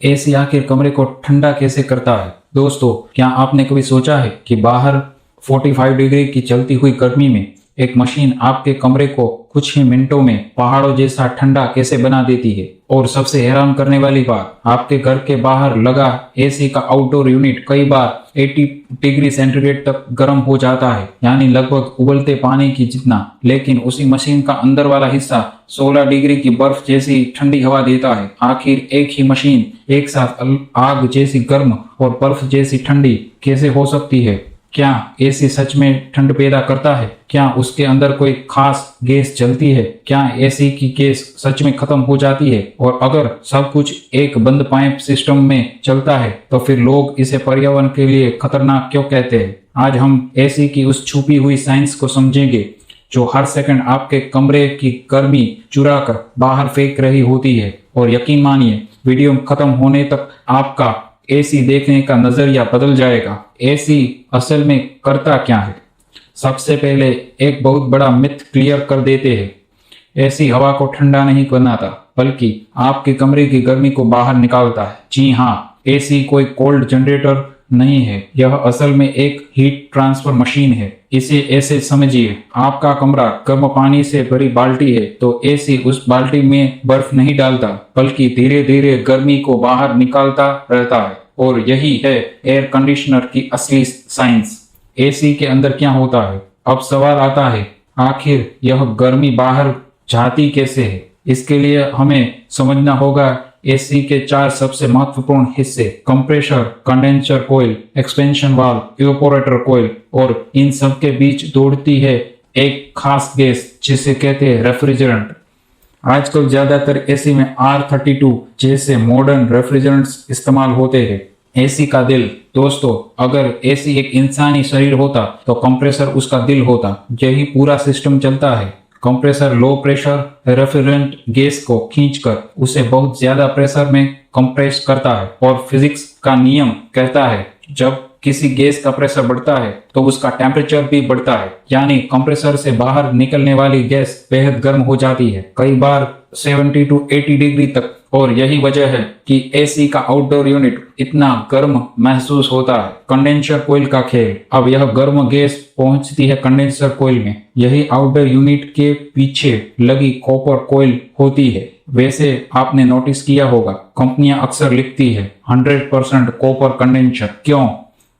AC आखिर कमरे को ठंडा कैसे करता है? दोस्तों, क्या आपने कभी सोचा है कि बाहर 45 डिग्री की चलती हुई गर्मी में एक मशीन आपके कमरे को कुछ ही मिनटों में पहाड़ों जैसा ठंडा कैसे बना देती है? और सबसे हैरान करने वाली बात, आपके घर के बाहर लगा एसी का आउटडोर यूनिट कई बार 80 डिग्री सेंटीग्रेड तक गर्म हो जाता है, यानी लगभग उबलते पानी की जितना। लेकिन उसी मशीन का अंदर वाला हिस्सा 16 डिग्री की बर्फ जैसी ठंडी हवा देता है। आखिर एक ही मशीन एक साथ आग जैसी गर्म और बर्फ जैसी ठंडी कैसे हो सकती है? क्या एसी सच में ठंड पैदा करता है? क्या उसके अंदर कोई खास गैस चलती है? क्या एसी की गैस सच में खत्म हो जाती है? और अगर सब कुछ एक बंद पाइप सिस्टम में चलता है तो फिर लोग इसे पर्यावरण के लिए खतरनाक क्यों कहते हैं? आज हम एसी की उस छुपी हुई साइंस को समझेंगे जो हर सेकंड आपके कमरे की गर्मी चुरा कर बाहर फेंक रही होती है। और यकीन मानिए, वीडियो खत्म होने तक आपका एसी देखने का नजरिया बदल जाएगा। एसी असल में करता क्या है? सबसे पहले एक बहुत बड़ा मिथ क्लियर कर देते हैं। एसी हवा को ठंडा नहीं बनाता, बल्कि आपके कमरे की गर्मी को बाहर निकालता है। जी हाँ, एसी कोई कोल्ड जनरेटर नहीं है, यह असल में एक हीट ट्रांसफर मशीन है। इसे ऐसे समझिए, आपका कमरा गर्म पानी से भरी बाल्टी है, तो एसी उस बाल्टी में बर्फ नहीं डालता, बल्कि धीरे धीरे गर्मी को बाहर निकालता रहता है। और यही है एयर कंडीशनर की असली साइंस। एसी के अंदर क्या होता है? अब सवाल आता है, आखिर यह गर्मी बाहर जाती कैसे है? इसके लिए हमें समझना होगा एसी के 4 सबसे महत्वपूर्ण हिस्से: compressor, condenser coil, expansion valve, evaporator coil. और इन सब के बीच दौड़ती है एक खास गैस जिसे कहते हैं रेफ्रिजरेंट। आजकल ज्यादातर एसी में R32 जैसे मॉडर्न रेफ्रिजरेंट्स इस्तेमाल होते हैं। एसी का दिल, दोस्तों, अगर एसी एक इंसानी शरीर होता तो कंप्रेसर उसका दिल होता। यही पूरा सिस्टम चलता है। Compressor low pressure refrigerant gas को खींचकर उसे बहुत ज्यादा प्रेशर में कंप्रेस करता है। और फिजिक्स का नियम कहता है, जब किसी गैस का प्रेशर बढ़ता है तो उसका टेम्परेचर भी बढ़ता है, यानी कंप्रेसर से बाहर निकलने वाली गैस बेहद गर्म हो जाती है, कई बार 70 to 80 डिग्री तक। और यही वजह है कि एसी का आउटडोर यूनिट इतना गर्म महसूस होता है। कंडेंसर कोइल का खेल, अब यह गर्म गैस पहुंचती है कंडेंसर कोइल में। यही आउटडोर यूनिट के पीछे लगी कॉपर कोइल होती है। वैसे आपने नोटिस किया होगा, कंपनियां अक्सर लिखती है 100% कॉपर कंडेंसर। क्यों?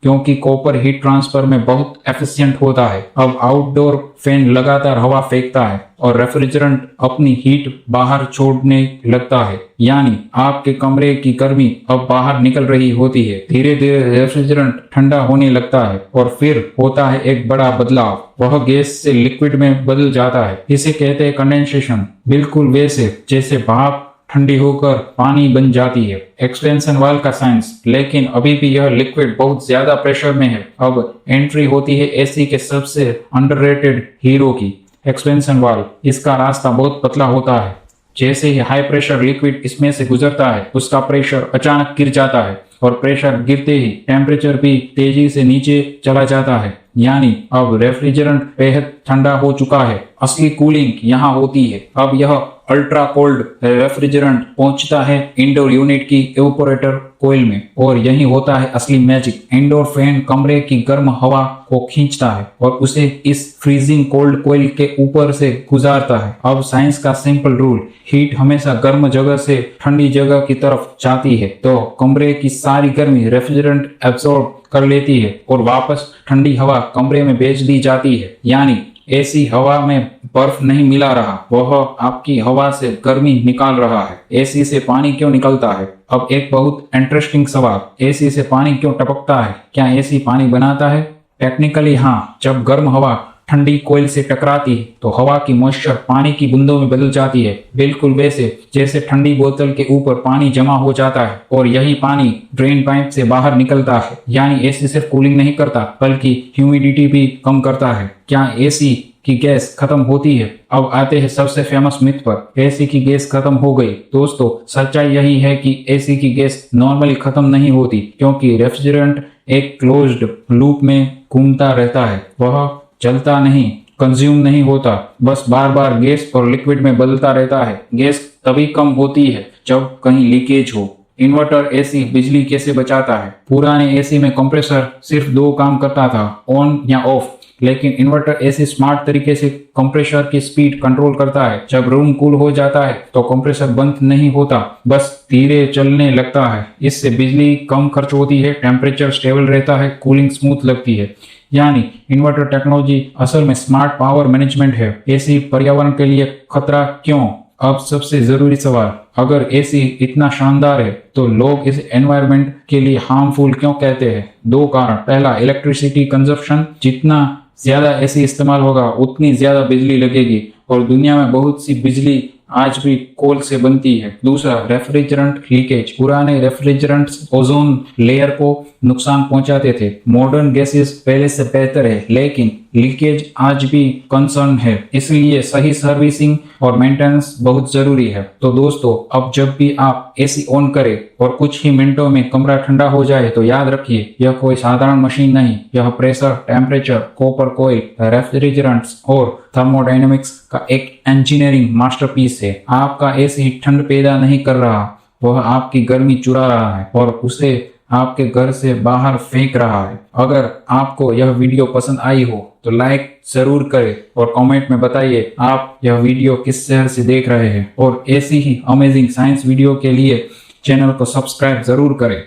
क्योंकि कॉपर हीट ट्रांसफर में बहुत एफिशिएंट होता है। अब आउटडोर फैन लगातार हवा फेंकता है और रेफ्रिजरेंट अपनी हीट बाहर छोड़ने लगता है, यानी आपके कमरे की गर्मी अब बाहर निकल रही होती है। धीरे धीरे रेफ्रिजरेंट ठंडा होने लगता है और फिर होता है एक बड़ा बदलाव, वह गैस से लिक्विड में बदल जाता है। इसे कहते हैं कंडेंसेशन। बिल्कुल वैसे जैसे भाप ठंडी होकर पानी बन जाती है। एक्सपेंशन वाल्व का साइंस, लेकिन अभी भी यह लिक्विड बहुत ज्यादा प्रेशर में है। अब एंट्री होती है एसी के सबसे अंडररेटेड हीरो की, एक्सपेंशन वाल्व। इसका रास्ता बहुत पतला होता है। जैसे ही हाई प्रेशर लिक्विड इसमें से गुजरता है, उसका प्रेशर अचानक गिर जाता है और प्रेशर गिरते ही टेम्परेचर भी तेजी से नीचे चला जाता है, यानी अब रेफ्रिजरेंट बेहद ठंडा हो चुका है। असली कूलिंग यहाँ होती है। अब यह अल्ट्रा कोल्ड रेफ्रिजरेंट पहुंचता है इंडोर यूनिट की इवेपोरेटर कोइल में, और यही होता है असली मैजिक। इंडोर फैन कमरे की गर्म हवा को खींचता है और उसे इस फ्रीजिंग कोल्ड कोइल के ऊपर से गुजारता है। अब साइंस का सिंपल रूल, हीट हमेशा गर्म जगह से ठंडी जगह की तरफ जाती है, तो कमरे की सारी गर्मी रेफ्रिजरेंट एब्सॉर्ब कर लेती है और वापस ठंडी हवा कमरे में भेज दी जाती है। यानी एसी हवा में बर्फ नहीं मिला रहा, वह आपकी हवा से गर्मी निकाल रहा है। एसी से पानी क्यों निकलता है? अब एक बहुत इंटरेस्टिंग सवाल, एसी से पानी क्यों टपकता है? क्या एसी पानी बनाता है? टेक्निकली हाँ, जब गर्म हवा ठंडी कोयल से टकराती है तो हवा की मॉइस्चर पानी की बूंदों में बदल जाती है, बिल्कुल वैसे जैसे ठंडी बोतल के ऊपर पानी जमा हो जाता है और यही पानी ड्रेन पाइप से बाहर निकलता है। यानी एसी सिर्फ कूलिंग नहीं करता, बल्कि ह्यूमिडिटी भी कम करता है। क्या एसी की गैस खत्म होती है? अब आते हैं सबसे फेमस मिथ पर, एसी की गैस खत्म हो गई। दोस्तों, सच्चाई यही है कि एसी की गैस नॉर्मली खत्म नहीं होती, क्योंकि रेफ्रिजरेंट एक क्लोज्ड लूप में घूमता रहता है। वह चलता नहीं, कंज्यूम नहीं होता, बस बार बार गैस और लिक्विड में बदलता रहता है। गैस तभी कम होती है जब कहीं लीकेज हो, इन्वर्टर एसी बिजली कैसे बचाता है? पुराने एसी में कंप्रेसर सिर्फ दो काम करता था, ऑन या ऑफ, लेकिन इन्वर्टर एसी स्मार्ट तरीके से कंप्रेसर की स्पीड कंट्रोल करता है। जब रूम कूल हो जाता है तो कंप्रेसर बंद नहीं होता, बस धीरे चलने लगता है। इससे बिजली कम खर्च होती है, टेम्परेचर स्टेबल रहता है, कूलिंग स्मूथ लगती है। यानी इन्वर्टर टेक्नोलॉजी असल में स्मार्ट पावर मैनेजमेंट है। एसी पर्यावरण के लिए खतरा क्यों? अब सबसे जरूरी सवाल, अगर एसी इतना शानदार है तो लोग इस एनवायरनमेंट के लिए हार्मफुल क्यों कहते हैं? दो कारण। पहला, इलेक्ट्रिसिटी कंजप्शन, जितना ज्यादा एसी इस्तेमाल होगा उतनी ज्यादा बिजली लगेगी, और दुनिया में बहुत सी बिजली आज भी कोल से बनती है। दूसरा, रेफ्रिजरेंट लीकेज, पुराने रेफ्रिजरेंट्स ओजोन लेयर को नुकसान पहुंचाते थे। मॉडर्न गैसेस पहले से बेहतर है, लेकिन लीकेज आज भी कंसर्न है, इसलिए सही सर्विसिंग और मेंटेनेंस बहुत जरूरी है। तो दोस्तों, अब जब भी आप एसी ऑन करें और कुछ ही मिनटों में कमरा ठंडा हो जाए तो याद रखिए, यह कोई साधारण मशीन नहीं, यह pressure, temperature, copper coil, refrigerants और थर्मोडायनेमिक्स का एक इंजीनियरिंग मास्टरपीस है। आपका एसी ठंड पैदा नहीं कर रहा, वह आपकी गर्मी चुरा रहा है और उसे आपके घर से बाहर फेंक रहा है। अगर आपको यह वीडियो पसंद आई हो तो लाइक जरूर करें और कमेंट में बताइए आप यह वीडियो किस शहर से देख रहे हैं, और ऐसी ही अमेजिंग साइंस वीडियो के लिए चैनल को सब्सक्राइब जरूर करें।